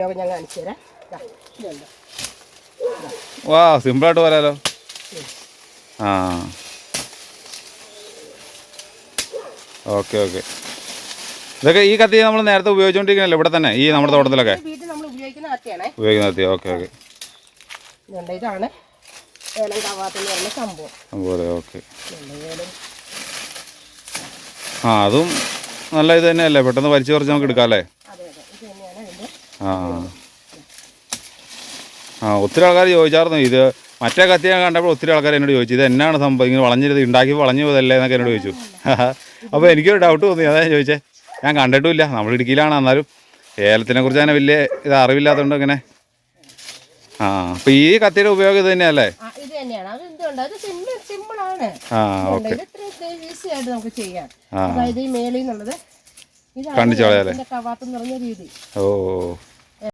ഞാൻ കാണിച്ചു തരാം. വാ സിമ്പിളായിട്ട് പറയാലോ. ആ ഓക്കെ ഓക്കെ. ഇതൊക്കെ ഈ കത്തി നമ്മൾ നേരത്തെ ഉപയോഗിച്ചുകൊണ്ടിരിക്കണല്ലോ ഇവിടെ തന്നെ ഈ നമ്മുടെ തോട്ടത്തിലൊക്കെ വീട്ടിൽ നമ്മൾ ഉപയോഗിക്കുന്ന കത്തിയാണേ. ഉപയോഗിക്കുന്ന കത്തി. Okay okay. ഇതാണ് ഏലം കവാത്തെന്ന് പറയുന്ന സംഭവം. ഓക്കെ. ആ അതും നല്ല ഇത് തന്നെയല്ലേ, പെട്ടെന്ന് വലിച്ചു പറിച്ച് നമുക്ക് എടുക്കാം അല്ലേ? ആ ആ ഒത്തിരി ആൾക്കാർ ചോദിച്ചായിരുന്നു ഇത്. മറ്റേ കത്തി ഞാൻ കണ്ടപ്പോൾ ഒത്തിരി ആൾക്കാർ എന്നോട് ചോദിച്ചു ഇത് എന്നാണ് സംഭവം, ഇങ്ങനെ വളഞ്ഞിരുത് ഉണ്ടാക്കി വളഞ്ഞു പോയതല്ലേ എന്നൊക്കെ എന്നോട് ചോദിച്ചു. അപ്പോൾ എനിക്കൊരു ഡൗട്ട് തോന്നി, അതാ ഞാൻ ചോദിച്ചേ. ഞാൻ കണ്ടിട്ടുമില്ല, നമ്മൾ ഇടുക്കിയിലാണ്, എന്നാലും ഏലത്തിനെ കുറിച്ച് അങ്ങനെ വലിയ ഇത് അറിവില്ലാത്തതുകൊണ്ട് ഇങ്ങനെ. ആ അപ്പോൾ ഈ കത്തിയുടെ ഉപയോഗം ഇത് തന്നെയല്ലേ? ഇത് തന്നെയാണ്. അത് എന്തുകൊണ്ട് അത് സിമ്പിളാണ്. ആ ഓക്കെ. ഈസി ആയിട്ട് നമുക്ക് ചെയ്യാം. അതായത് ഈ മേളിൽ നിന്നുള്ളത് കണ്ടിച്ചോളാം കവാത്ത് എന്ന് പറഞ്ഞ രീതി. ഓ